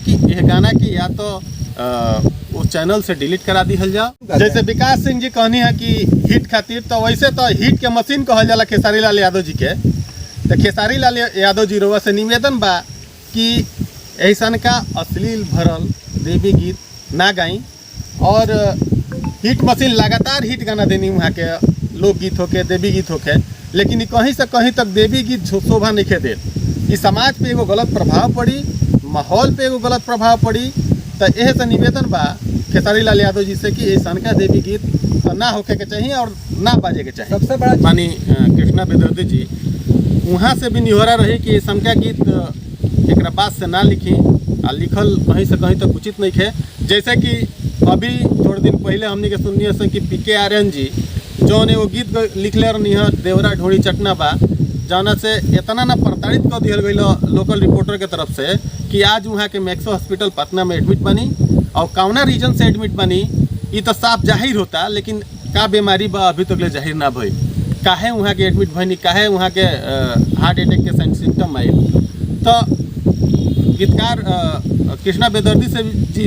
कि यह गाना की या तो उस चैनल से डिलीट करा दिहल जाओ। जैसे विकास सिंह जी कहनी है कि हिट खातिर, तो वैसे तो हिट के मशीन कहल जाला खेसारी लाल यादव जी के। तो खेसारी लाल यादव जी रोवा से निवेदन बा कि ऐसन का अश्लील भरल देवी गीत ना गाई, और हिट मशीन लगातार हिट गाना देनी वहाँ के लोकगीत होके देवी गीत होके, लेकिन कहीं से कहीं तक देवी गीत शोभा नहीं दे। इस समाज पे एगो गलत प्रभाव पड़ी, माहौल पे एगो गलत प्रभाव पड़ी। तो यह से निवेदन बा खेसारी लाल यादव जी से कि ऐसा का देवी गीत तो ना होके के चाहिए और ना बाजे के चाहिए। सबसे बड़ा मानी कृष्णा बेदर्दी जी वहाँ से भी निहोरा रही कि ऐसा का गीत एक बात से ना लिखी, आ लिखल कहीं से कहीं तक उचित नहीं है। जैसे कि अभी थोड़े दिन पहले हमने के सुनिए से कि पीके आर्यन जी जौन एगो गीत लिखले रही है देवरा ढोड़ी चटना बा, जौना से इतना ना प्रताड़ित कर दिया गई लोकल रिपोर्टर के तरफ से कि आज वहाँ के मैक्सो हॉस्पिटल पटना में एडमिट बनी, और कौना रीजन से एडमिट बनी ये तो साफ जाहिर होता, लेकिन का बीमारी बा अभी तक ले जाहिर ना भई। काहे वहाँ के एडमिट भनी, काहे वहाँ के हार्ट अटैक के सिम्टम आए। तो गीतकार कृष्णा बेदर्दी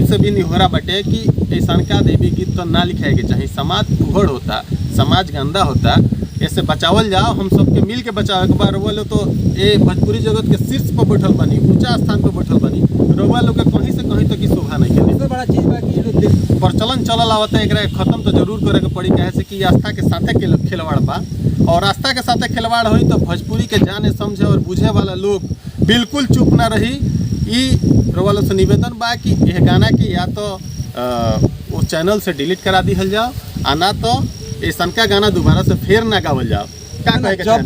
से भी निहोरा बटे कि ऐसा का देवी गीत तो ना लिखाए के चाहिए। समाज उघड़ होता, समाज गंदा होता, ऐसे बचावल जाओ। हम सबके मिल के बचाओ। एक बार रोवा लो तो ये भोजपुरी जगत के शीर्ष पर बैठल बनी, ऊंचा स्थान पर बैठल बनी, रोवा लोग के कहीं से कहीं तक की शोभा नहीं है। सबसे बड़ा चीज बा कि लोग प्रचलन चलल आवता है, खत्म तो जरूर करे के पड़ी। कहे से कि आस्था के साथे खिलवाड़ बा, और आस्था के साथे खिलवाड़ हुई तो भोजपुरी के जाने समझे और बुझे वाला लोग बिल्कुल चुप ना रही। ई रोवा लोग से निवेदन बा कि यह गाना की या तो उस चैनल से डिलीट करा दिहल जाओ, आ ना तो ऐसा का गाना दोबारा से फिर ना गावल जाओ। क्या कहे के चाही?